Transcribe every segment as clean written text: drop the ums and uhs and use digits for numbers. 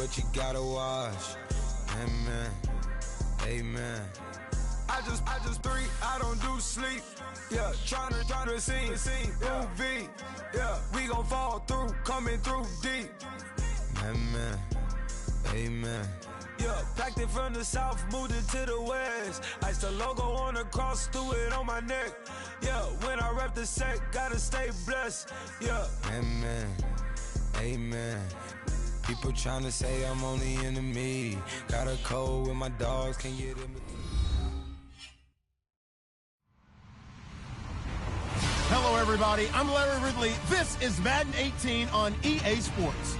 but you gotta watch. Amen, amen. I just three, I don't do sleep. Yeah, tryna see, UV. Yeah, we gon' fall through, coming through deep. Amen, amen. Yeah, packed it from the south, moved it to the west. Iced the logo on the cross, threw it on my neck. Yeah, when I rep the set, gotta stay blessed. Yeah, amen, amen. People tryna say I'm on the enemy. Got a cold with my dogs, can't get in. Hello, everybody. I'm Larry Ridley. This is Madden 18 on EA Sports.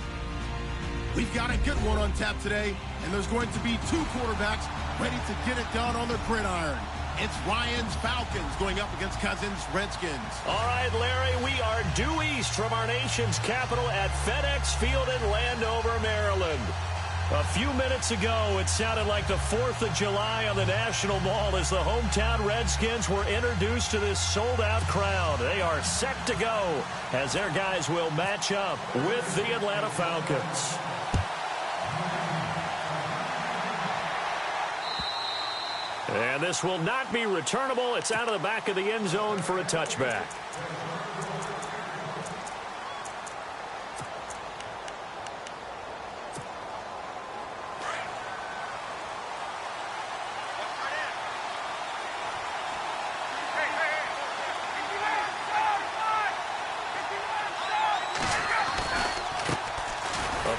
We've got a good one on tap today, and there's going to be two quarterbacks ready to get it done on the gridiron. It's Ryan's Falcons going up against Cousins' Redskins. All right, Larry, we are due east from our nation's capital at FedEx Field in Landover, Maryland. A few minutes ago, it sounded like the 4th of July on the National Mall as the hometown Redskins were introduced to this sold-out crowd. They are set to go as their guys will match up with the Atlanta Falcons. And this will not be returnable. It's out of the back of the end zone for a touchback.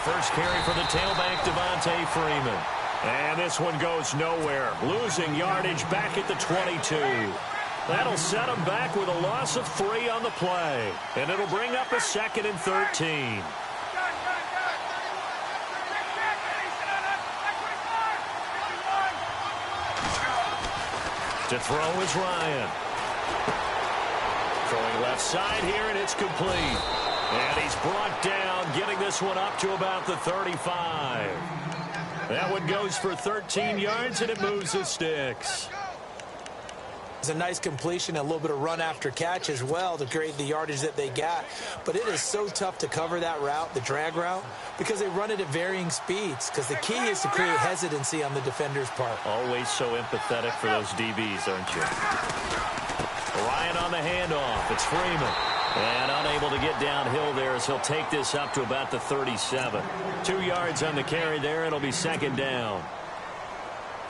First carry for the tailback, Devontae Freeman. And this one goes nowhere. Losing yardage back at the 22. That'll set him back with a loss of 3 on the play. And it'll bring up a 2nd and 13. To throw is Ryan. Throwing left side here, and it's complete. And he's brought down, getting this one up to about the 35. That one goes for 13 yards, and it moves the sticks. It's a nice completion, a little bit of run after catch as well to create the yardage that they got. But it is so tough to cover that route, the drag route, because they run it at varying speeds. Because the key is to create hesitancy on the defender's part. Always so empathetic for those DBs, aren't you? Ryan on the handoff. It's Freeman. And unable to get downhill there as he'll take this up to about the 37. 2 yards on the carry there. It'll be 2nd down.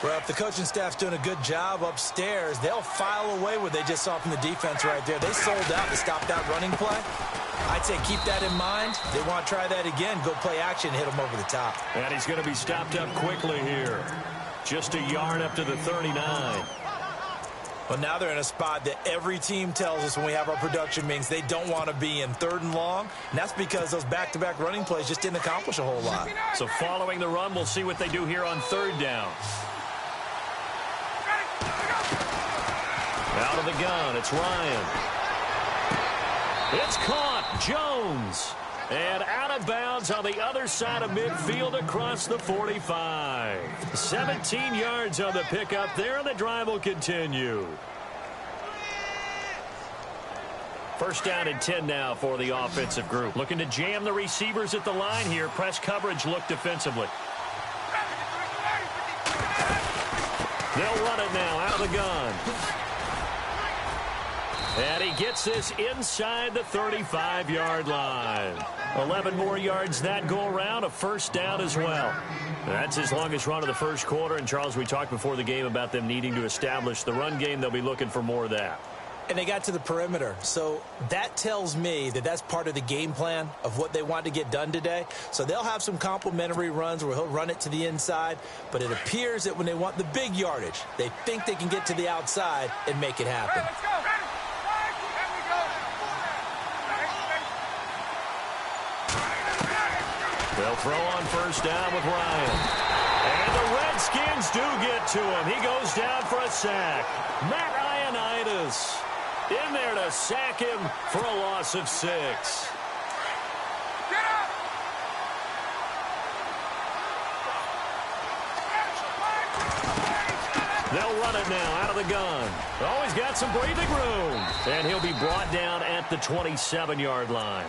Well, if the coaching staff's doing a good job upstairs, they'll file away what they just saw from the defense right there. They sold out to stop that running play. I'd say keep that in mind. They want to try that again. Go play action, hit them over the top. And he's going to be stopped up quickly here. Just a yard up to the 39. Well, now they're in a spot that every team tells us when we have our production meetings they don't want to be in, 3rd and long. And that's because those back-to-back running plays just didn't accomplish a whole lot. So following the run, we'll see what they do here on 3rd down. Out of the gun, it's Ryan. It's caught, Jones. And out of bounds on the other side of midfield across the 45. 17 yards on the pickup there, and the drive will continue. 1st down and 10 now for the offensive group. Looking to jam the receivers at the line here. Press coverage look defensively. They'll run it now out of the gun. And he gets this inside the 35-yard line. 11 more yards that go around, a 1st down as well. That's his longest run of the 1st quarter. And, Charles, we talked before the game about them needing to establish the run game. They'll be looking for more of that. And they got to the perimeter. So that tells me that that's part of the game plan of what they want to get done today. So they'll have some complimentary runs where he'll run it to the inside. But it appears that when they want the big yardage, they think they can get to the outside and make it happen. Let's go. They'll throw on 1st down with Ryan. And the Redskins do get to him. He goes down for a sack. Matt Ioannidis in there to sack him for a loss of 6. They'll run it now out of the gun. Oh, he's got some breathing room. And he'll be brought down at the 27-yard line.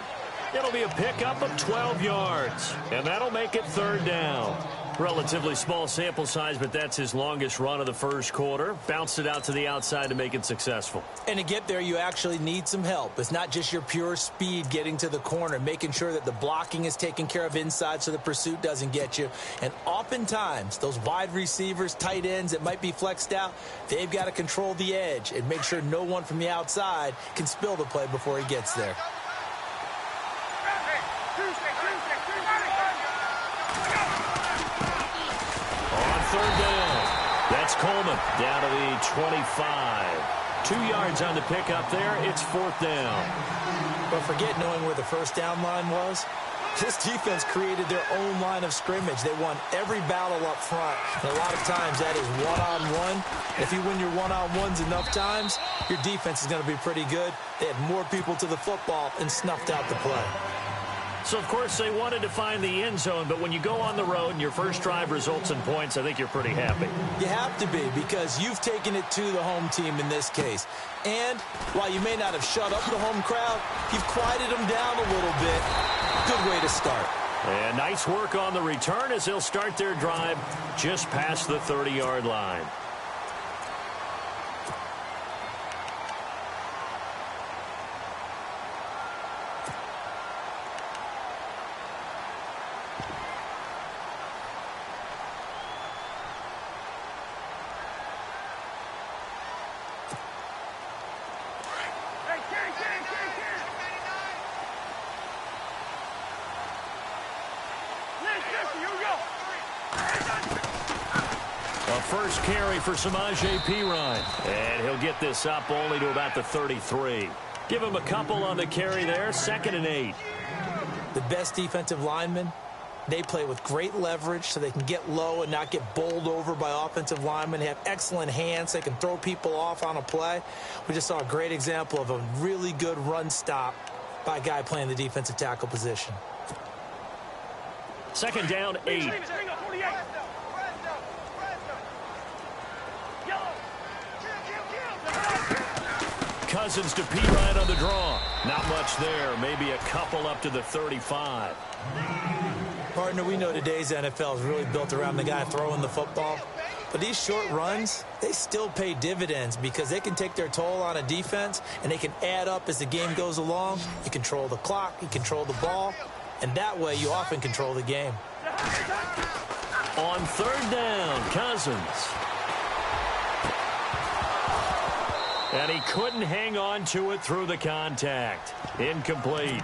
It'll be a pickup of 12 yards, and that'll make it third down. Relatively small sample size, but that's his longest run of the first quarter. Bounced it out to the outside to make it successful. And to get there, you actually need some help. It's not just your pure speed getting to the corner, making sure that the blocking is taken care of inside so the pursuit doesn't get you. And oftentimes, those wide receivers, tight ends that might be flexed out, they've got to control the edge and make sure no one from the outside can spill the play before he gets there. Third down. That's Coleman down to the 25. 2 yards on the pickup there. It's fourth down. But forget knowing where the first down line was. This defense created their own line of scrimmage. They won every battle up front. And a lot of times that is one-on-one. If you win your one-on-ones enough times, your defense is going to be pretty good. They had more people to the football and snuffed out the play. So, of course, they wanted to find the end zone, but when you go on the road and your first drive results in points, I think you're pretty happy. You have to be, because you've taken it to the home team in this case. And while you may not have shut up the home crowd, you've quieted them down a little bit. Good way to start. And nice work on the return as they'll start their drive just past the 30-yard line. First carry for Samaje Perine. And he'll get this up only to about the 33. Give him a couple on the carry there. 2nd and 8. The best defensive linemen, they play with great leverage so they can get low and not get bowled over by offensive linemen. They have excellent hands. They can throw people off on a play. We just saw a great example of a really good run stop by a guy playing the defensive tackle position. 2nd down, 8. Cousins to Perine on the draw. Not much there. Maybe a couple up to the 35. Partner, we know today's NFL is really built around the guy throwing the football. But these short runs, they still pay dividends because they can take their toll on a defense and they can add up as the game goes along. You control the clock, you control the ball, and that way you often control the game. On 3rd down, Cousins. And he couldn't hang on to it through the contact. Incomplete.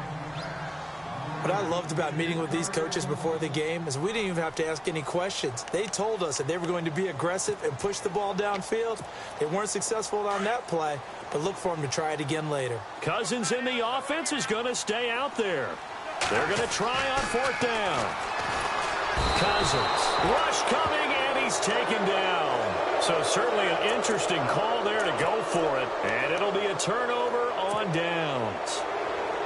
What I loved about meeting with these coaches before the game is we didn't even have to ask any questions. They told us that they were going to be aggressive and push the ball downfield. They weren't successful on that play, but look for them to try it again later. Cousins in the offense is going to stay out there. They're going to try on 4th down. Cousins. Rush coming, and he's taken down. So certainly an interesting call there to go for it. And it'll be a turnover on downs.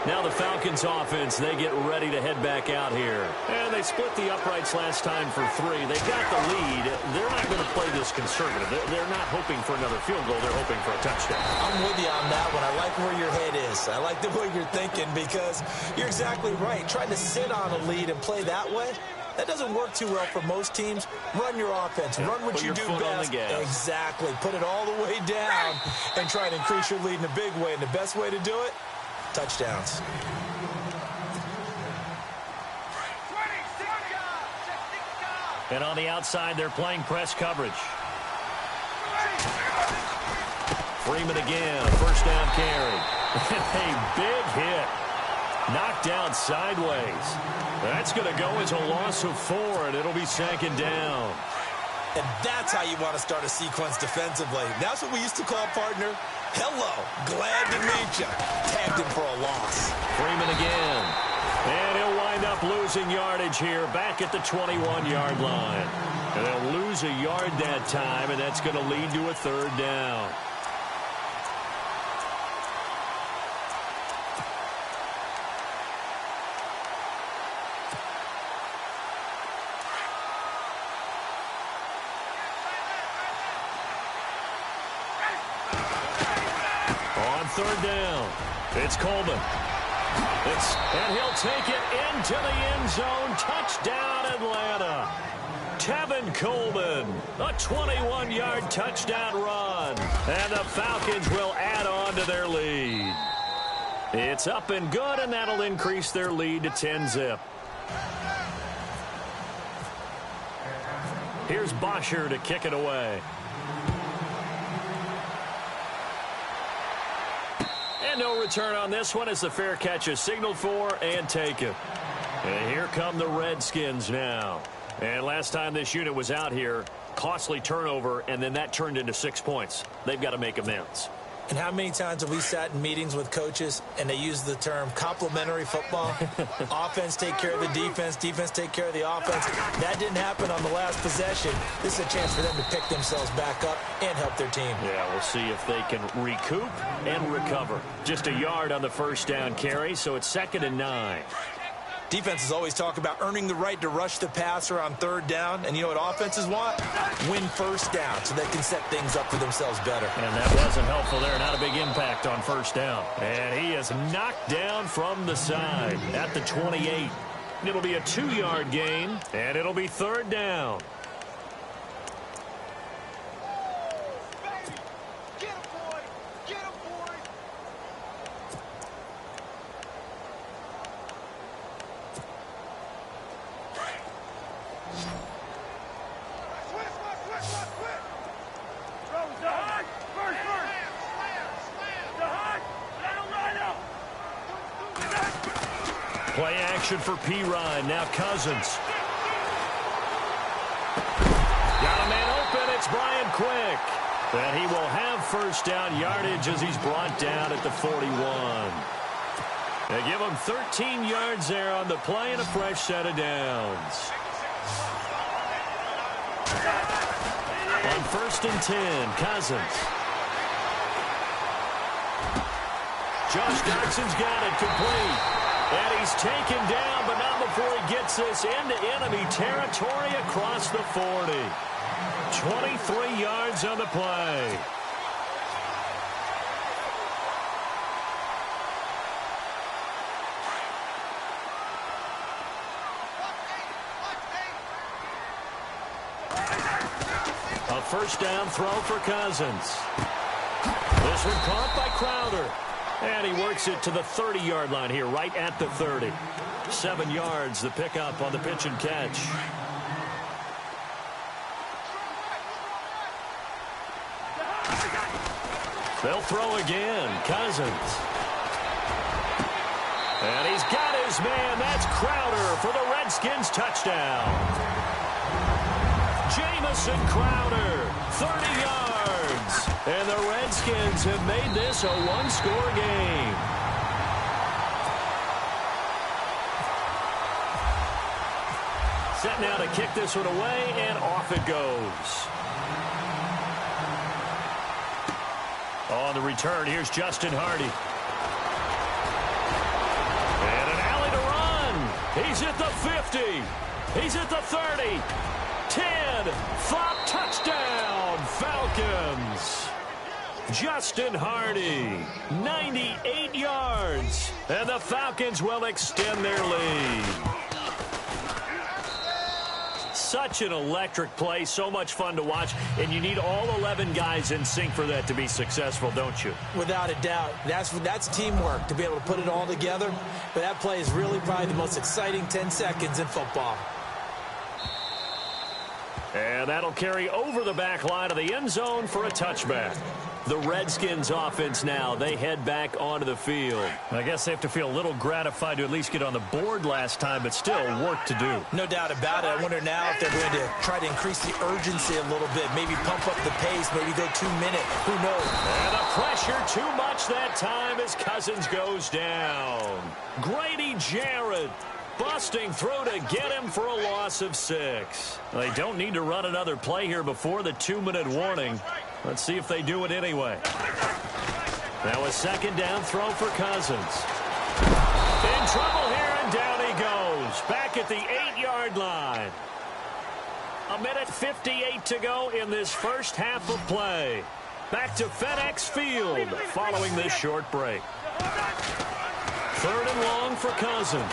Now the Falcons offense, they get ready to head back out here. And they split the uprights last time for 3. They got the lead. They're not going to play this conservative. They're not hoping for another field goal. They're hoping for a touchdown. I'm with you on that one. I like where your head is. I like the way you're thinking because you're exactly right. Trying to sit on a lead and play that way, that doesn't work too well for most teams. Run your offense. Yeah, run what you do best. Exactly. Put it all the way down and try to increase your lead in a big way. And the best way to do it, touchdowns. And on the outside, they're playing press coverage. Freeman again, a first down carry. A big hit. Knocked down sideways. That's going to go as a loss of 4, and it'll be 2nd down. And that's how you want to start a sequence defensively. That's what we used to call, partner, hello, glad to meet you. Tagged him for a loss. Freeman again. And he'll wind up losing yardage here back at the 21-yard line. And they'll lose a yard that time, and that's going to lead to a 3rd down. On 3rd down, it's Coleman. And he'll take it into the end zone. Touchdown, Atlanta. Tevin Coleman, a 21-yard touchdown run. And the Falcons will add on to their lead. It's up and good, and that'll increase their lead to 10-zip. Here's Bosher to kick it away. And no return on this one as the fair catch is signaled for and taken. And here come the Redskins now. And last time this unit was out here, costly turnover, and then that turned into 6 points. They've got to make amends. And how many times have we sat in meetings with coaches and they use the term complementary football? Offense take care of the defense, defense take care of the offense. That didn't happen on the last possession. This is a chance for them to pick themselves back up and help their team. Yeah, we'll see if they can recoup and recover. Just a yard on the first down carry, so it's 2nd and 9. Defenses always talk about earning the right to rush the passer on 3rd down. And you know what offenses want? Win first down so they can set things up for themselves better. And that wasn't helpful there. Not a big impact on first down. And he is knocked down from the side at the 28. It'll be a 2-yard gain, and it'll be 3rd down. Play action for P-Ryan. Now Cousins. Got a man open. It's Brian Quick. And he will have first down yardage as he's brought down at the 41. They give him 13 yards there on the play and a fresh set of downs. On 1st and 10, Cousins. Josh Doxson's got it complete. And he's taken down, but not before he gets this into enemy territory across the 40. 23 yards on the play. A first down throw for Cousins. This one caught by Crowder. And he works it to the 30-yard line here, right at the 30. 7 yards, the pickup on the pitch and catch. They'll throw again. Cousins. And he's got his man. That's Crowder for the Redskins touchdown. Jamison Crowder, 30 yards. And the Redskins have made this a one-score game. Set now to kick this one away, and off it goes. On the return, here's Justin Hardy. And an alley to run. He's at the 50. He's at the 30. 10. Flop touchdown, Falcons. Justin Hardy, 98 yards. And the Falcons will extend their lead. Such an electric play, so much fun to watch, and you need all 11 guys in sync for that to be successful, don't you? Without a doubt. That's teamwork, to be able to put it all together. But that play is really probably the most exciting 10 seconds in football. And that'll carry over the back line of the end zone for a touchback. The Redskins offense now, they head back onto the field. I guess they have to feel a little gratified to at least get on the board last time, but still work to do. No doubt about it. I wonder now if they're going to try to increase the urgency a little bit, maybe pump up the pace, maybe go 2 minute. Who knows? And the pressure too much that time as Cousins goes down. Grady Jarrett busting through to get him for a loss of 6. They don't need to run another play here before the 2-minute warning. Let's see if they do it anyway. Now a second down throw for Cousins. In trouble here, and down he goes. Back at the 8-yard line. 1:58 to go in this first half of play. Back to FedEx Field following this short break. Third and long for Cousins.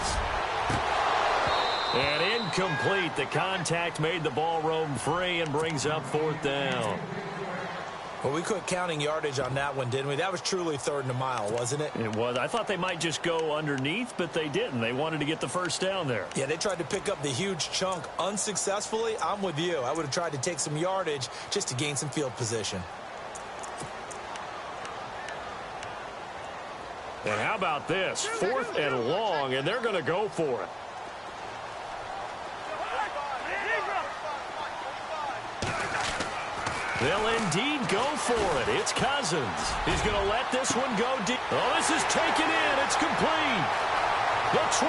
And incomplete. The contact made the ball roam free and brings up fourth down. Well, we quit counting yardage on that one, didn't we? That was truly third and a mile, wasn't it? It was. I thought they might just go underneath, but they didn't. They wanted to get the first down there. Yeah, they tried to pick up the huge chunk unsuccessfully. I'm with you. I would have tried to take some yardage just to gain some field position. And how about this? Fourth and long, and they're going to go for it. They'll indeed go for it. It's Cousins. He's going to let this one go deep. Oh, this is taken in. It's complete. The 20,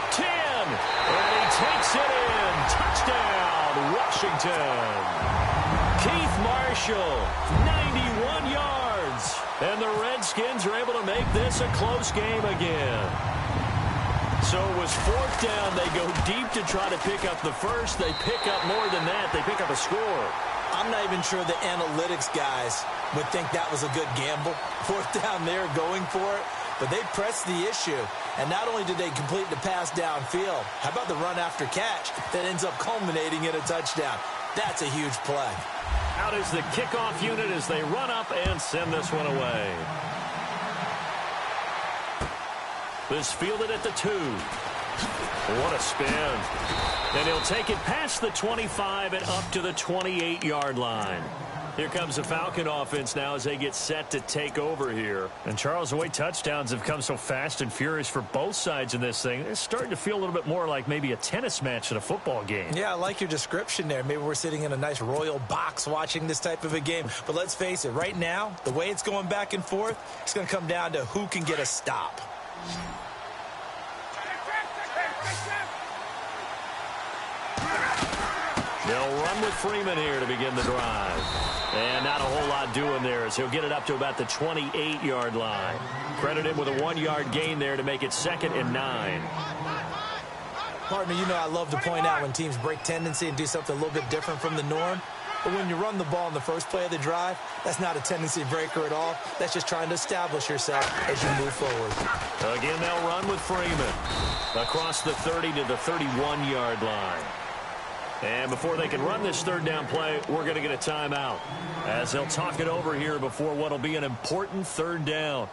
10, and he takes it in. Touchdown, Washington. Keith Marshall, 91 yards. And the Redskins are able to make this a close game again. So it was fourth down. They go deep to try to pick up the first. They pick up more than that. They pick up a score. I'm not even sure the analytics guys would think that was a good gamble. Fourth down there, going for it. But they pressed the issue. And not only did they complete the pass downfield, how about the run after catch that ends up culminating in a touchdown? That's a huge play. Out is the kickoff unit as they run up and send this one away. This fielded at the 2. What a spin. And he'll take it past the 25 and up to the 28-yard line. Here comes the Falcon offense now as they get set to take over here. And, Charles, the way touchdowns have come so fast and furious for both sides in this thing, it's starting to feel a little bit more like maybe a tennis match than a football game. Yeah, I like your description there. Maybe we're sitting in a nice royal box watching this type of a game. But let's face it, right now, the way it's going back and forth, it's going to come down to who can get a stop. They'll run with Freeman here to begin the drive. And not a whole lot doing there as he'll get it up to about the 28-yard line. Credit him with a 1-yard gain there to make it 2nd and 9. Partner, you know I love to point out when teams break tendency and do something a little bit different from the norm. But when you run the ball in the first play of the drive, that's not a tendency breaker at all. That's just trying to establish yourself as you move forward. Again, they'll run with Freeman across the 30 to the 31-yard line. And before they can run this third down play, we're going to get a timeout as they'll talk it over here before what will be an important third down.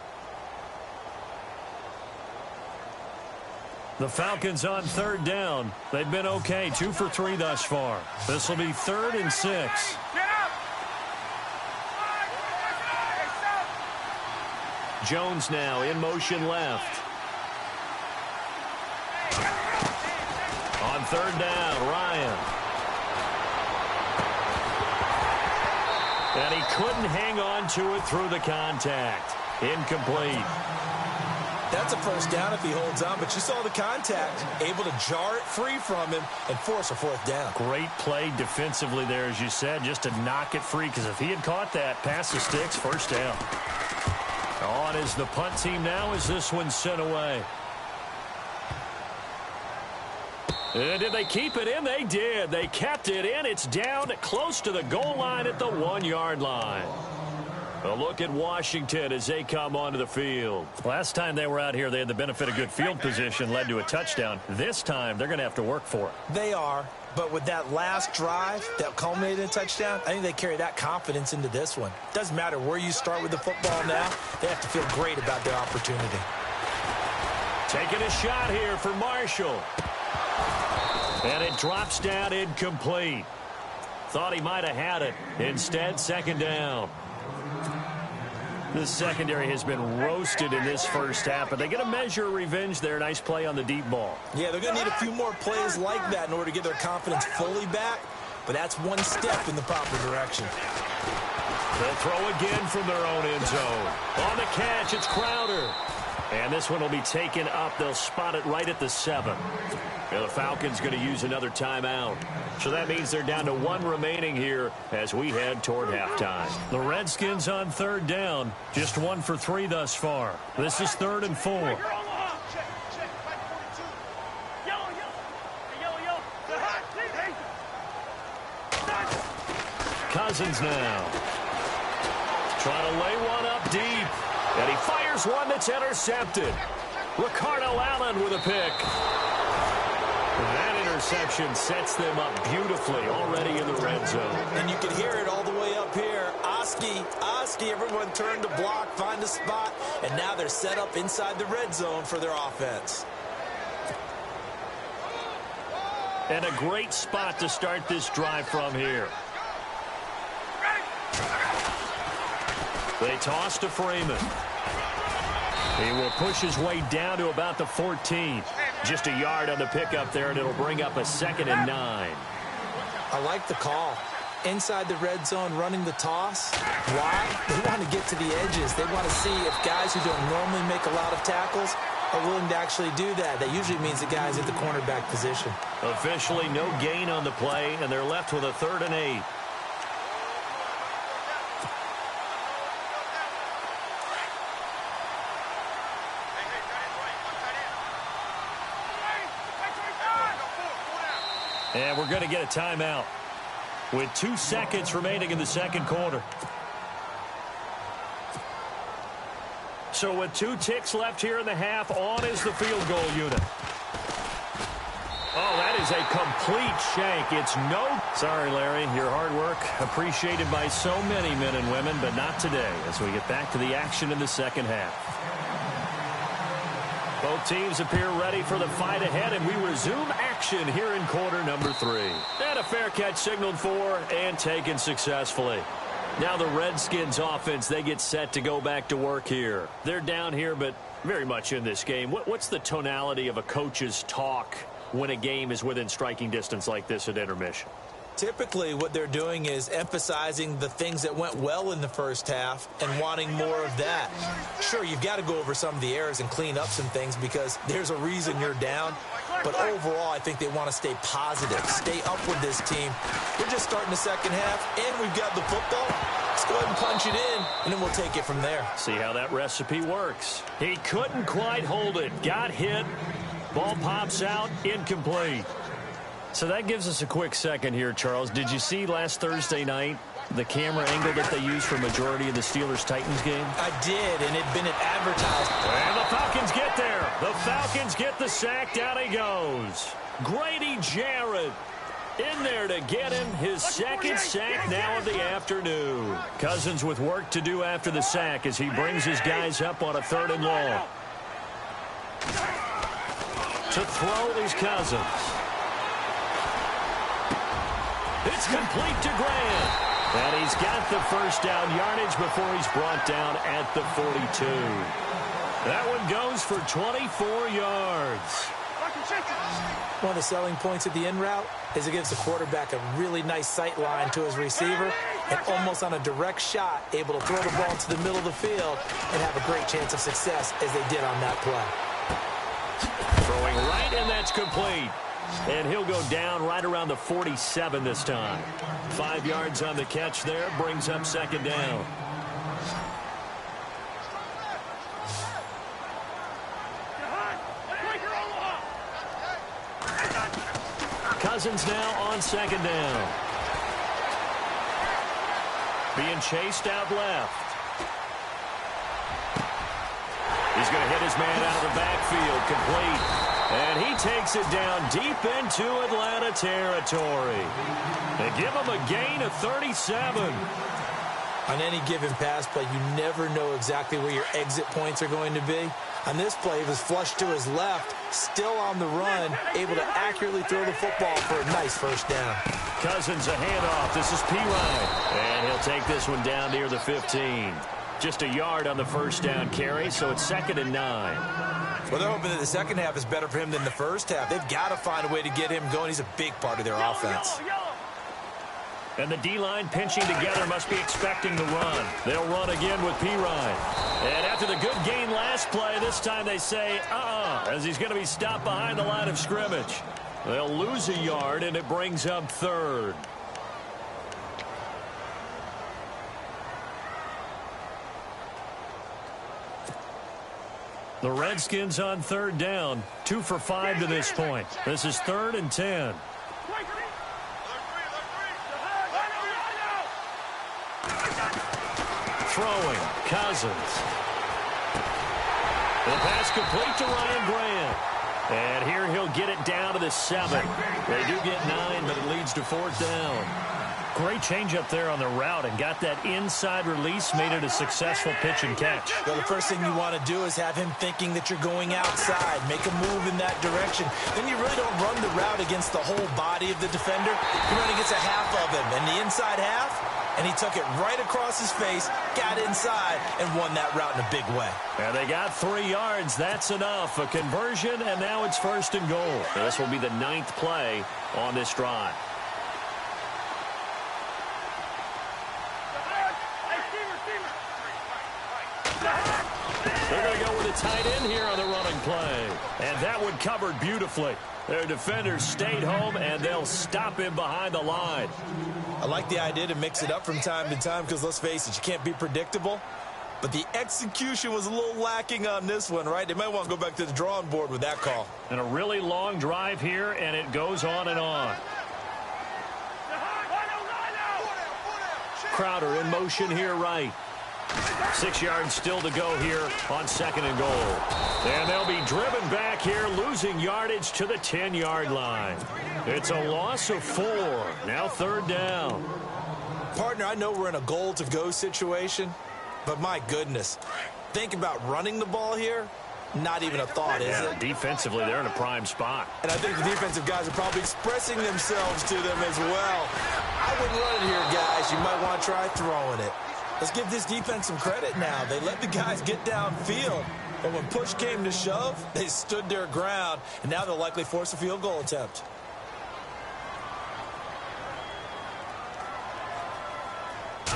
The Falcons on third down. They've been okay, 2 for 3 thus far. This will be 3rd and 6. Jones now in motion left. On third down, Ryan. And he couldn't hang on to it through the contact. Incomplete. That's a first down if he holds on, but you saw the contact. Able to jar it free from him and force a fourth down. Great play defensively there, as you said, just to knock it free, because if he had caught that, pass the sticks, first down. On is the punt team now as this one's sent away. And did they keep it in? They did. They kept it in. It's down close to the goal line at the 1-yard line. A look at Washington as they come onto the field. Last time they were out here, they had the benefit of good field position, led to a touchdown. This time, they're going to have to work for it. They are, but with that last drive that culminated in a touchdown, I think they carry that confidence into this one. Doesn't matter where you start with the football now, they have to feel great about their opportunity. Taking a shot here for Marshall. And it drops down incomplete. Thought he might have had it. Instead, 2nd down. The secondary has been roasted in this first half, but they get a measure of revenge there. Nice play on the deep ball. Yeah, they're going to need a few more plays like that in order to get their confidence fully back, but that's one step in the proper direction. They'll throw again from their own end zone. On the catch, it's Crowder. And this one will be taken up. They'll spot it right at the 7. And the Falcons going to use another timeout. So that means they're down to 1 remaining here as we head toward halftime. The Redskins on third down. Just 1 for 3 thus far. This is 3rd and 4. Cousins now. Trying to lay one up deep. And he fires one that's intercepted. Ricardo Allen with a pick. That interception sets them up beautifully already in the red zone. And you can hear it all the way up here. Oski, everyone turned to block, find a spot, and now they're set up inside the red zone for their offense. And a great spot to start this drive from here. They toss to Freeman. He will push his way down to about the 14. Just a yard on the pickup there, and it'll bring up a 2nd and 9. I like the call. Inside the red zone, running the toss. Why? They want to get to the edges. They want to see if guys who don't normally make a lot of tackles are willing to actually do that. That usually means the guys at the cornerback position. Officially no gain on the play, and they're left with a 3rd and 8. And we're going to get a timeout with 2 seconds remaining in the second quarter. So with 2 ticks left here in the half, on is the field goal unit. Oh, that is a complete shank. It's no... Sorry, Larry, your hard work appreciated by so many men and women, but not today as we get back to the action in the second half. Both teams appear ready for the fight ahead, and we resume action here in quarter number 3. And a fair catch signaled for and taken successfully. Now the Redskins offense, they get set to go back to work here. They're down here, but very much in this game. What's the tonality of a coach's talk when a game is within striking distance like this at intermission? Typically, what they're doing is emphasizing the things that went well in the first half and wanting more of that. Sure, you've got to go over some of the errors and clean up some things because there's a reason you're down. But overall, I think they want to stay positive, stay up with this team. We're just starting the second half, and we've got the football. Let's go ahead and punch it in, and then we'll take it from there. See how that recipe works. He couldn't quite hold it. Got hit. Ball pops out. Incomplete. So that gives us a quick second here, Charles. Did you see last Thursday night the camera angle that they used for majority of the Steelers-Titans game? I did, and it'd been advertised. And the Falcons get there. The Falcons get the sack. Down he goes. Grady Jarrett in there to get him his second sack now of the afternoon. Cousins with work to do after the sack as he brings his guys up on a 3rd and long. To throw is Cousins. It's complete to Grant. And he's got the first down yardage before he's brought down at the 42. That one goes for 24 yards. One of the selling points of the in route is it gives the quarterback a really nice sight line to his receiver and almost on a direct shot able to throw the ball into the middle of the field and have a great chance of success as they did on that play. Throwing right, and that's complete. And he'll go down right around the 47 this time. 5 yards on the catch there, brings up 2nd down. Cousins now on 2nd down. Being chased out left. He's going to hit his man out of the backfield, complete. And he takes it down deep into Atlanta territory. They give him a gain of 37. On any given pass play, you never know exactly where your exit points are going to be. On this play, he was flushed to his left, still on the run, able to accurately throw the football for a nice first down. Cousins a handoff. This is P. Ryan. And he'll take this one down near the 15. Just a yard on the first down carry, so it's 2nd and 9. Well, they're hoping that the second half is better for him than the first half. They've got to find a way to get him going. He's a big part of their offense. And the D-line pinching together must be expecting the run. They'll run again with P. Ryan. And after the good gain last play, this time they say, as he's going to be stopped behind the line of scrimmage. They'll lose a yard, and it brings up 3rd. The Redskins on 3rd down. 2 for 5 to this point. This is 3rd and 10. Throwing, Cousins. The pass complete to Ryan Grant. And here he'll get it down to the 7. They do get 9, but it leads to 4th down. Great change up there on the route and got that inside release, made it a successful pitch and catch. Well, the first thing you want to do is have him thinking that you're going outside, make a move in that direction. Then you really don't run the route against the whole body of the defender. You run against a half of him, and the inside half, and he took it right across his face, got inside, and won that route in a big way. And they got 3 yards. That's enough. A conversion, and now it's 1st and goal. And this will be the 9th play on this drive. They're going to go with a tight end here on the running play. And that one covered beautifully. Their defenders stayed home, and they'll stop him behind the line. I like the idea to mix it up from time to time because, let's face it, you can't be predictable. But the execution was a little lacking on this one, right? They might want to go back to the drawing board with that call. And a really long drive here, and it goes on and on. Crowder in motion here right. 6 yards still to go here on 2nd and goal. And they'll be driven back here, losing yardage to the 10-yard line. It's a loss of 4. Now 3rd down. Partner, I know we're in a goal-to-go situation, but my goodness, think about running the ball here. Not even a thought, is it? Defensively, they're in a prime spot. And I think the defensive guys are probably expressing themselves to them as well. I wouldn't run it here, guys. You might want to try throwing it. Let's give this defense some credit now. They let the guys get downfield. But when push came to shove, they stood their ground. And now they'll likely force a field goal attempt. And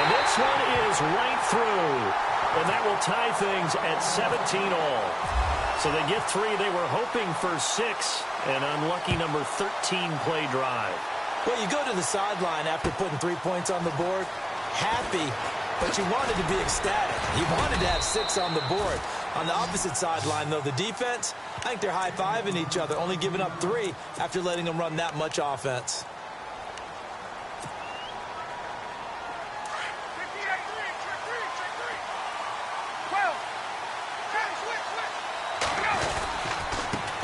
this one is right through. And that will tie things at 17 all. So they get 3. They were hoping for 6. An unlucky number 13 play drive. Well, you go to the sideline after putting 3 points on the board, happy, but you wanted to be ecstatic. You wanted to have 6 on the board. On the opposite sideline, though, the defense, I think they're high-fiving each other, only giving up 3 after letting them run that much offense.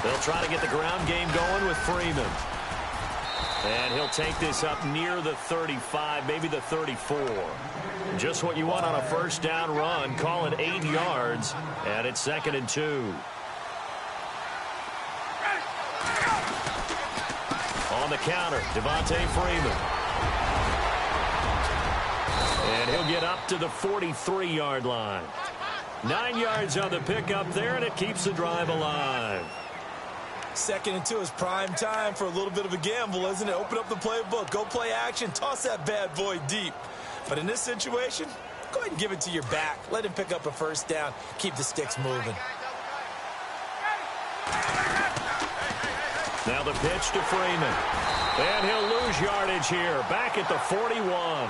They'll try to get the ground game going with Freeman. And he'll take this up near the 35, maybe the 34. Just what you want on a 1st down run. Call it 8 yards, and it's 2nd and 2. On the counter, Devontae Freeman. And he'll get up to the 43-yard line. 9 yards on the pickup there, and it keeps the drive alive. 2nd and 2 is prime time for a little bit of a gamble, isn't it? Open up the playbook, go play action, toss that bad boy deep. But in this situation, go ahead and give it to your back. Let him pick up a 1st down, keep the sticks moving. Now the pitch to Freeman. And he'll lose yardage here, back at the 41.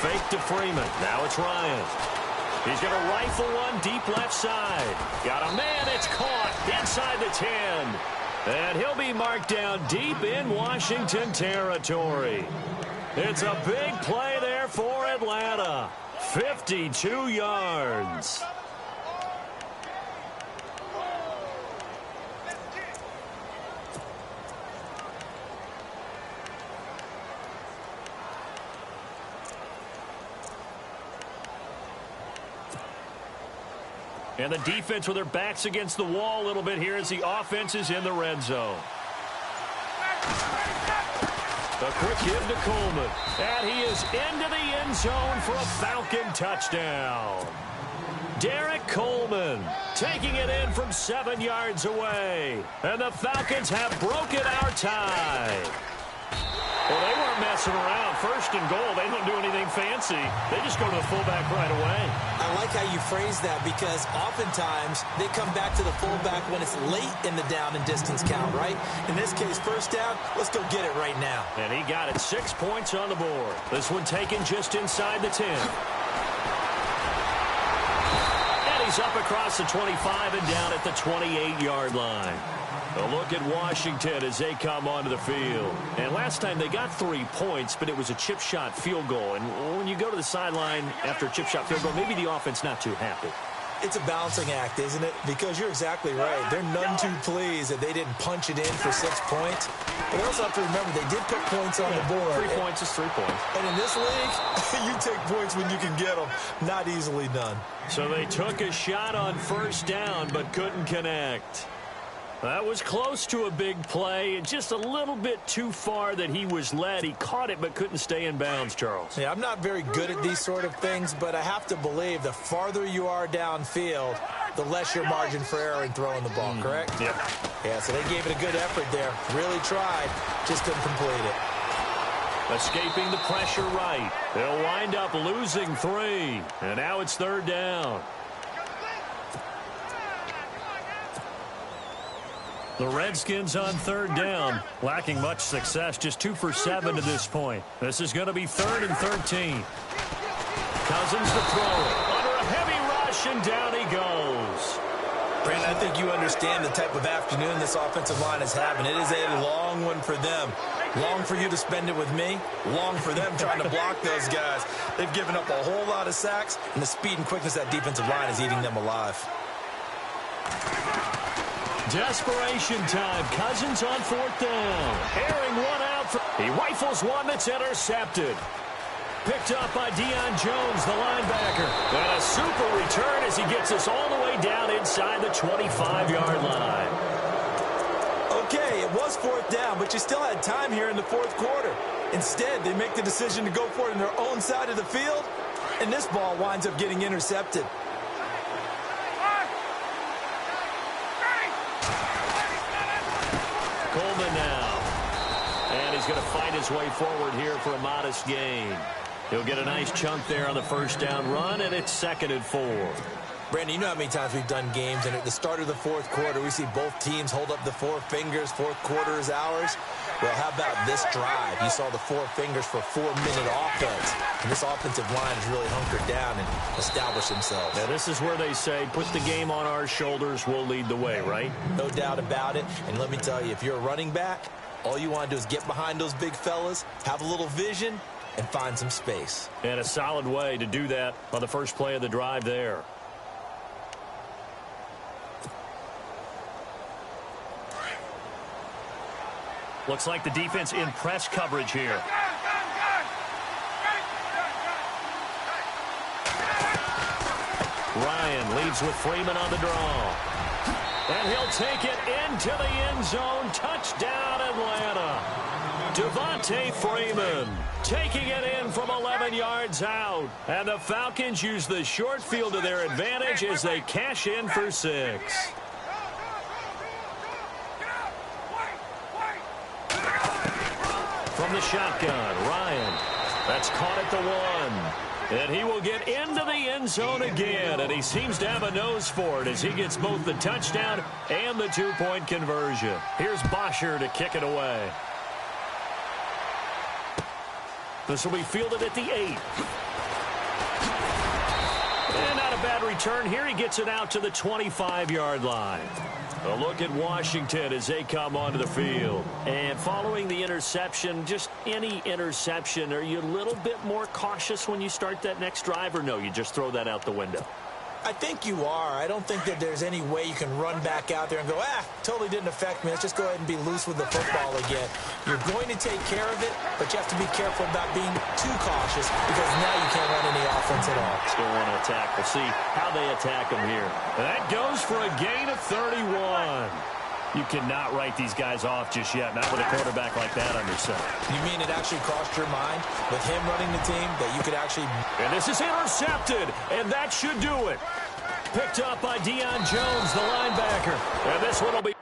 Fake to Freeman. Now it's Ryan. He's going to rifle one deep left side. Got a man. It's caught inside the 10. And he'll be marked down deep in Washington territory. It's a big play there for Atlanta. 52 yards. And the defense with their backs against the wall a little bit here as the offense is in the red zone. A quick give to Coleman. And he is into the end zone for a Falcon touchdown. Derek Coleman taking it in from 7 yards away. And the Falcons have broken our tie. Well, they weren't messing around. First and goal, they don't do anything fancy. They just go to the fullback right away. I like how you phrase that because oftentimes they come back to the fullback when it's late in the down and distance count, right? In this case, first down, let's go get it right now. And he got it. 6 points on the board. This one taken just inside the 10. And he's up across the 25 and down at the 28-yard line. A look at Washington as they come onto the field. And last time they got 3 points, but it was a chip shot field goal. And when you go to the sideline after a chip shot field goal, maybe the offense not too happy. It's a balancing act, isn't it? Because you're exactly right. They're none too pleased that they didn't punch it in for 6 points. But they also have to remember they did put points on the board. 3 points is 3 points. And in this league, you take points when you can get them. Not easily done. So they took a shot on first down but couldn't connect. That was close to a big play, just a little bit too far that he was led. He caught it but couldn't stay in bounds, Charles. Yeah, I'm not very good at these sort of things, but I have to believe the farther you are downfield, the less your margin for error in throwing the ball, correct? Yep. Yeah, so they gave it a good effort there. Really tried, just couldn't complete it. Escaping the pressure right. They'll wind up losing 3, and now it's third down. The Redskins on third down, lacking much success, just 2 for 7 to this point. This is going to be 3rd and 13. Cousins to throw it. Under a heavy rush, and down he goes. Brandon, I think you understand the type of afternoon this offensive line is having. It is a long one for them. Long for you to spend it with me. Long for them trying to block those guys. They've given up a whole lot of sacks, and the speed and quickness of that defensive line is eating them alive. Desperation time. Cousins on 4th down. Airing one out. He rifles one that's intercepted. Picked up by Deion Jones, the linebacker. And a super return as he gets us all the way down inside the 25-yard line. Okay, it was 4th down, but you still had time here in the 4th quarter. Instead, they make the decision to go for it on their own side of the field, and this ball winds up getting intercepted. Coleman now. And he's going to fight his way forward here for a modest gain. He'll get a nice chunk there on the first down run, and it's 2nd and 4. Brandon, you know how many times we've done games, and at the start of the 4th quarter, we see both teams hold up the 4 fingers, 4th quarter is ours. Well, how about this drive? You saw the 4 fingers for 4-minute offense, and this offensive line has really hunkered down and established themselves. Now, this is where they say, put the game on our shoulders, we'll lead the way, right? No doubt about it, and let me tell you, if you're a running back, all you want to do is get behind those big fellas, have a little vision, and find some space. And a solid way to do that on the first play of the drive there. Looks like the defense in press coverage here. Ryan leads with Freeman on the draw. And he'll take it into the end zone. Touchdown, Atlanta. Devontae Freeman taking it in from 11 yards out. And the Falcons use the short field to their advantage as they cash in for 6. From the shotgun, Ryan. That's caught at the 1. And he will get into the end zone again. And he seems to have a nose for it as he gets both the touchdown and the 2-point conversion. Here's Bosher to kick it away. This will be fielded at the 8. And not a bad return here. He gets it out to the 25-yard line. A look at Washington as they come onto the field. And following the interception, just any interception, are you a little bit more cautious when you start that next drive, or no, you just throw that out the window? I think you are. I don't think that there's any way you can run back out there and go, totally didn't affect me. Let's just go ahead and be loose with the football again. You're going to take care of it, but you have to be careful about being too cautious because now you can't run any offense at all. Still want to attack. We'll see how they attack them here. That goes for a gain of 31. You cannot write these guys off just yet, not with a quarterback like that on your side. You mean it actually crossed your mind with him running the team that you could actually... And this is intercepted, and that should do it. Picked up by Deion Jones, the linebacker. And this one will be...